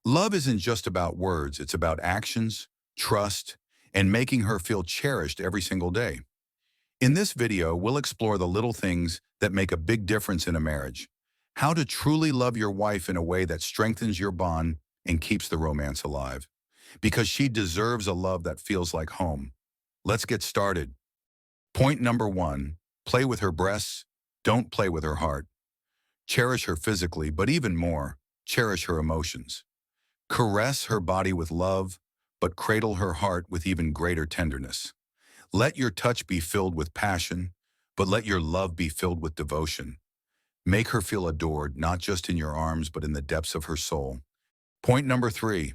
Love isn't just about words, it's about actions, trust, and making her feel cherished every single day. In this video, we'll explore the little things that make a big difference in a marriage. How to truly love your wife in a way that strengthens your bond and keeps the romance alive. Because she deserves a love that feels like home. Let's get started. Point number one, play with her breasts, don't play with her heart. Cherish her physically, but even more, cherish her emotions. Caress her body with love, but cradle her heart with even greater tenderness. Let your touch be filled with passion, but let your love be filled with devotion. Make her feel adored, not just in your arms, but in the depths of her soul. Point number three,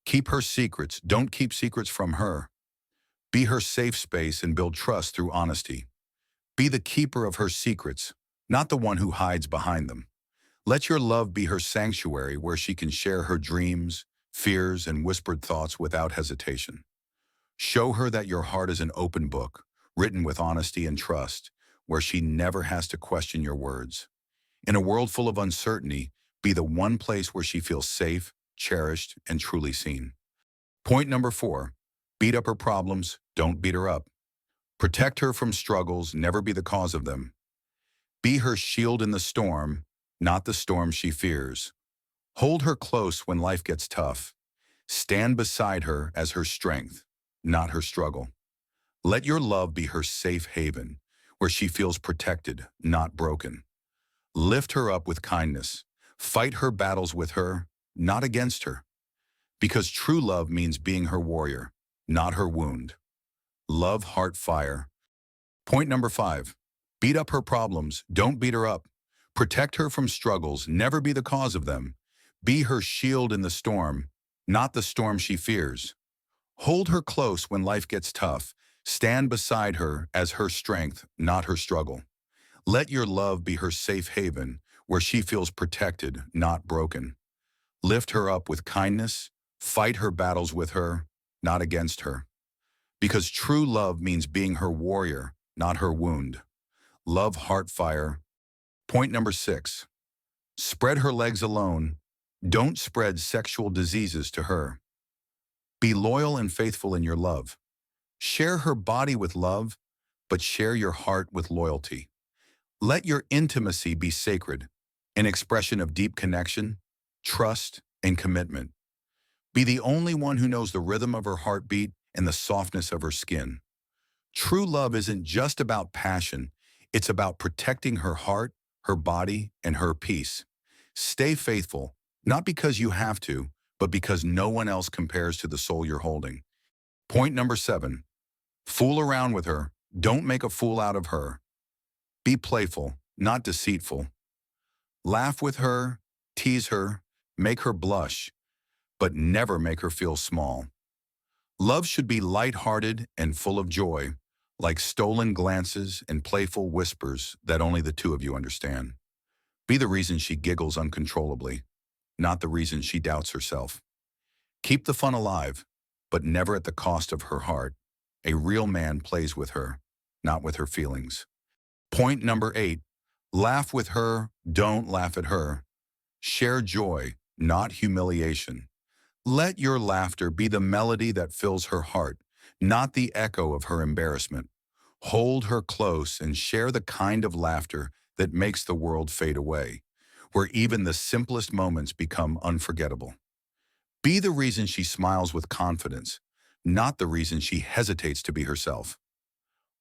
keep her secrets. Don't keep secrets from her. Be her safe space and build trust through honesty. Be the keeper of her secrets, not the one who hides behind them. Let your love be her sanctuary where she can share her dreams, fears, and whispered thoughts without hesitation. Show her that your heart is an open book, written with honesty and trust, where she never has to question your words. In a world full of uncertainty, be the one place where she feels safe, cherished, and truly seen. Point number four, beat up her problems, don't beat her up. Protect her from struggles, never be the cause of them. Be her shield in the storm, not the storm she fears. Hold her close when life gets tough. Stand beside her as her strength, not her struggle. Let your love be her safe haven, where she feels protected, not broken. Lift her up with kindness. Fight her battles with her, not against her. Because true love means being her warrior, not her wound. Love heart fire. Point number five, beat up her problems, don't beat her up. Protect her from struggles, never be the cause of them. Be her shield in the storm, not the storm she fears. Hold her close when life gets tough. Stand beside her as her strength, not her struggle. Let your love be her safe haven, where she feels protected, not broken. Lift her up with kindness. Fight her battles with her, not against her. Because true love means being her warrior, not her wound. Love heart fire. Point number six, spread her legs alone. Don't spread sexual diseases to her. Be loyal and faithful in your love. Share her body with love, but share your heart with loyalty. Let your intimacy be sacred, an expression of deep connection, trust, and commitment. Be the only one who knows the rhythm of her heartbeat and the softness of her skin. True love isn't just about passion, it's about protecting her heart, her body, and her peace. Stay faithful, not because you have to, but because no one else compares to the soul you're holding. Point number seven, fool around with her. Don't make a fool out of her. Be playful, not deceitful. Laugh with her, tease her, make her blush, but never make her feel small. Love should be light-hearted and full of joy, like stolen glances and playful whispers that only the two of you understand. Be the reason she giggles uncontrollably, not the reason she doubts herself. Keep the fun alive, but never at the cost of her heart. A real man plays with her, not with her feelings. Point number eight, laugh with her, don't laugh at her. Share joy, not humiliation. Let your laughter be the melody that fills her heart, not the echo of her embarrassment. Hold her close and share the kind of laughter that makes the world fade away, where even the simplest moments become unforgettable. Be the reason she smiles with confidence, not the reason she hesitates to be herself.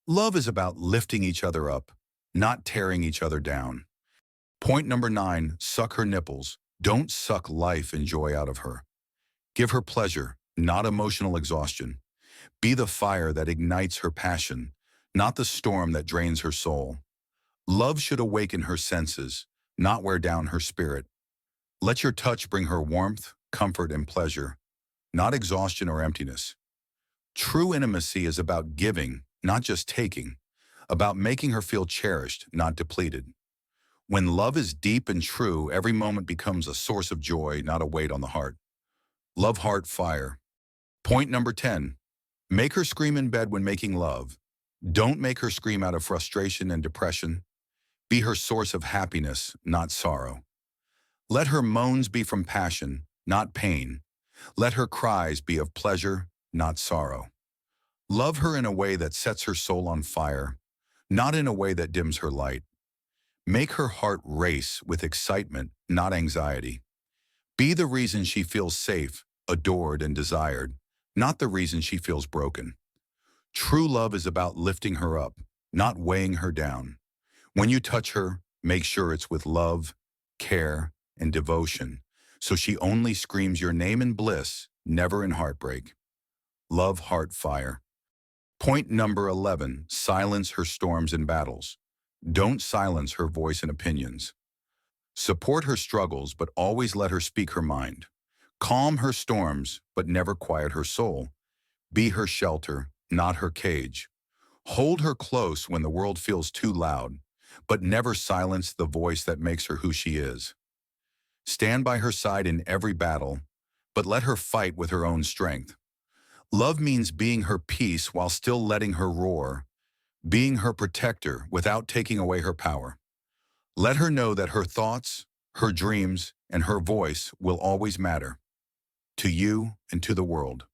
Love is about lifting each other up, not tearing each other down. Point number nine, suck her nipples. Don't suck life and joy out of her. Give her pleasure, not emotional exhaustion. Be the fire that ignites her passion, not the storm that drains her soul. Love should awaken her senses, not wear down her spirit. Let your touch bring her warmth, comfort, and pleasure, not exhaustion or emptiness. True intimacy is about giving, not just taking, about making her feel cherished, not depleted. When love is deep and true, every moment becomes a source of joy, not a weight on the heart. Love heart fire. Point number 10. Make her scream in bed when making love. Don't make her scream out of frustration and depression. Be her source of happiness, not sorrow. Let her moans be from passion, not pain. Let her cries be of pleasure, not sorrow. Love her in a way that sets her soul on fire, not in a way that dims her light. Make her heart race with excitement, not anxiety. Be the reason she feels safe, adored, and desired, not the reason she feels broken. True love is about lifting her up, not weighing her down. When you touch her, make sure it's with love, care, and devotion, so she only screams your name in bliss, never in heartbreak. Love heart fire. Point number 11, silence her storms and battles. Don't silence her voice and opinions. Support her struggles, but always let her speak her mind. Calm her storms, but never quiet her soul. Be her shelter, not her cage. Hold her close when the world feels too loud, but never silence the voice that makes her who she is. Stand by her side in every battle, but let her fight with her own strength. Love means being her peace while still letting her roar, being her protector without taking away her power. Let her know that her thoughts, her dreams, and her voice will always matter. To you and to the world.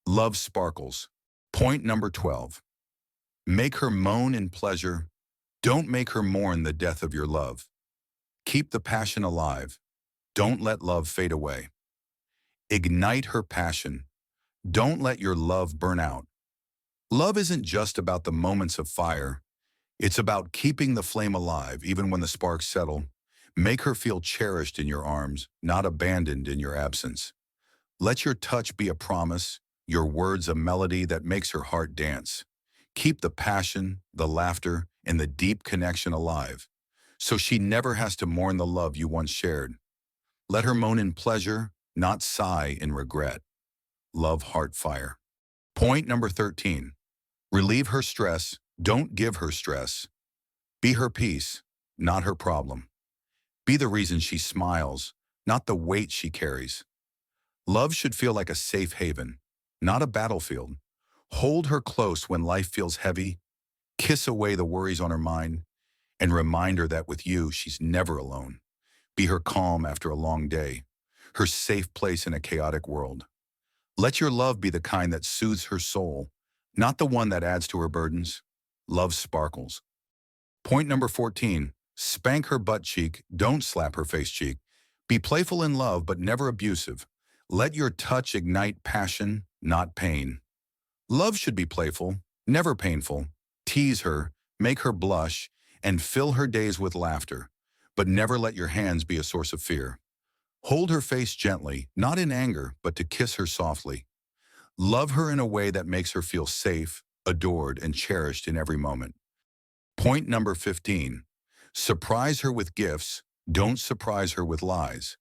Love sparkles. Point number 12. Make her moan in pleasure. Don't make her mourn the death of your love. Keep the passion alive. Don't let love fade away. Ignite her passion. Don't let your love burn out. Love isn't just about the moments of fire. It's about keeping the flame alive even when the sparks settle. Make her feel cherished in your arms, not abandoned in your absence. Let your touch be a promise, your words a melody that makes her heart dance. Keep the passion, the laughter, and the deep connection alive, so she never has to mourn the love you once shared. Let her moan in pleasure, not sigh in regret. Love heart fire. Point number 13. Relieve her stress. Don't give her stress. Be her peace, not her problem. Be the reason she smiles, not the weight she carries. Love should feel like a safe haven, not a battlefield. Hold her close when life feels heavy. Kiss away the worries on her mind, and remind her that with you, she's never alone. Be her calm after a long day, her safe place in a chaotic world. Let your love be the kind that soothes her soul, not the one that adds to her burdens. Love sparkles. Point number 14, spank her butt cheek, don't slap her face cheek. Be playful in love, but never abusive. Let your touch ignite passion, not pain. Love should be playful, never painful. Tease her, make her blush, and fill her days with laughter, but never let your hands be a source of fear. Hold her face gently, not in anger, but to kiss her softly. Love her in a way that makes her feel safe, adored, and cherished in every moment. Point number 15. Surprise her with gifts, don't surprise her with lies.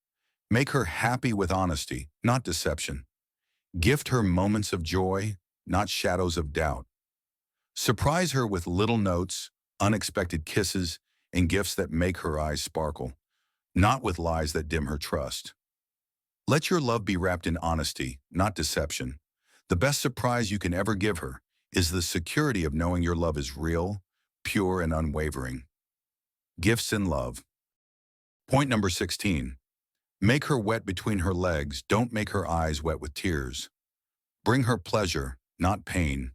Make her happy with honesty, not deception. Gift her moments of joy, not shadows of doubt. Surprise her with little notes, unexpected kisses, and gifts that make her eyes sparkle, not with lies that dim her trust. Let your love be wrapped in honesty, not deception. The best surprise you can ever give her is the security of knowing your love is real, pure, and unwavering. Gifts in love. Point number 16. Make her wet between her legs, don't make her eyes wet with tears. Bring her pleasure, not pain.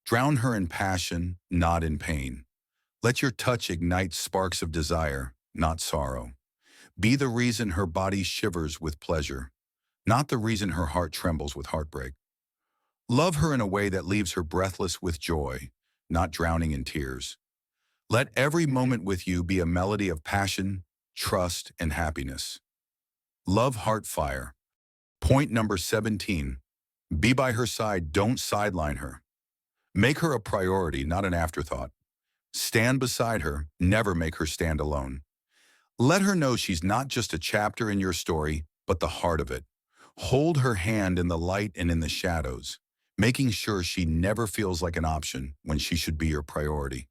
Drown her in passion, not in pain. Let your touch ignite sparks of desire, not sorrow. Be the reason her body shivers with pleasure, not the reason her heart trembles with heartbreak. Love her in a way that leaves her breathless with joy, not drowning in tears. Let every moment with you be a melody of passion, trust, and happiness. Love heart fire. Point number 17. Be by her side, don't sideline her. Make her a priority, not an afterthought. Stand beside her, never make her stand alone. Let her know she's not just a chapter in your story, but the heart of it. Hold her hand in the light and in the shadows, making sure she never feels like an option when she should be your priority.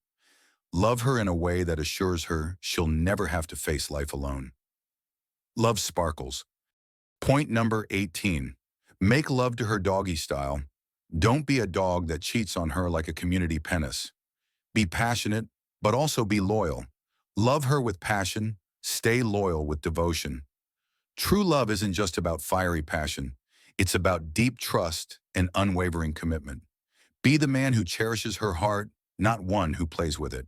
Love her in a way that assures her she'll never have to face life alone. Love sparkles. Point number 18. Make love to her doggy style. Don't be a dog that cheats on her like a community penis. Be passionate, but also be loyal. Love her with passion. Stay loyal with devotion. True love isn't just about fiery passion. It's about deep trust and unwavering commitment. Be the man who cherishes her heart, not one who plays with it.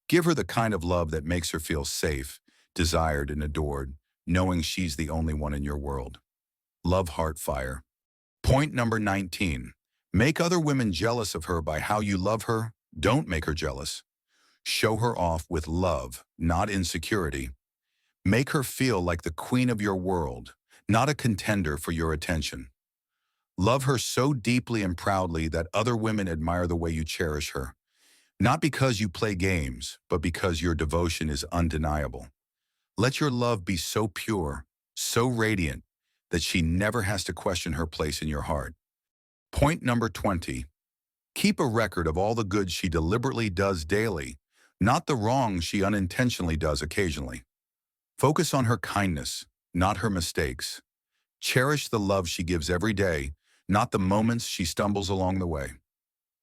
Give her the kind of love that makes her feel safe, desired, and adored, knowing she's the only one in your world. Love heart fire. Point number 19. Make other women jealous of her by how you love her. Don't make her jealous. Show her off with love, not insecurity. Make her feel like the queen of your world, not a contender for your attention. Love her so deeply and proudly that other women admire the way you cherish her. Not because you play games, but because your devotion is undeniable. Let your love be so pure, so radiant, that she never has to question her place in your heart. Point number 20. Keep a record of all the good she deliberately does daily, not the wrong she unintentionally does occasionally. Focus on her kindness, not her mistakes. Cherish the love she gives every day, not the moments she stumbles along the way.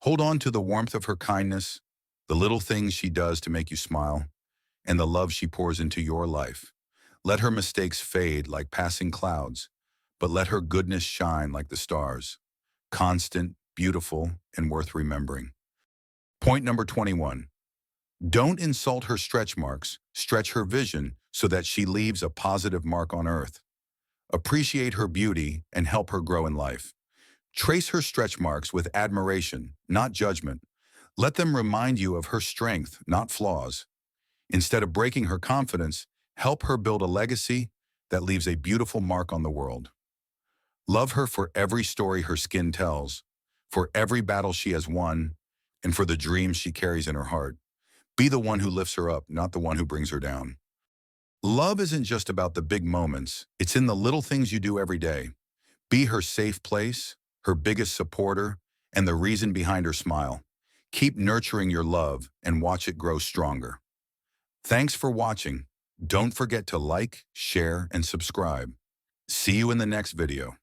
Hold on to the warmth of her kindness, the little things she does to make you smile, and the love she pours into your life. Let her mistakes fade like passing clouds, but let her goodness shine like the stars, constant, beautiful, and worth remembering. Point number 21. Don't insult her stretch marks, stretch her vision so that she leaves a positive mark on earth. Appreciate her beauty and help her grow in life. Trace her stretch marks with admiration, not judgment. Let them remind you of her strength, not flaws. Instead of breaking her confidence, help her build a legacy that leaves a beautiful mark on the world. Love her for every story her skin tells, for every battle she has won, and for the dreams she carries in her heart. Be the one who lifts her up, not the one who brings her down. Love isn't just about the big moments. It's in the little things you do every day. Be her safe place, her biggest supporter, and the reason behind her smile. Keep nurturing your love and watch it grow stronger. Thanks for watching. Don't forget to like, share, and subscribe. See you in the next video.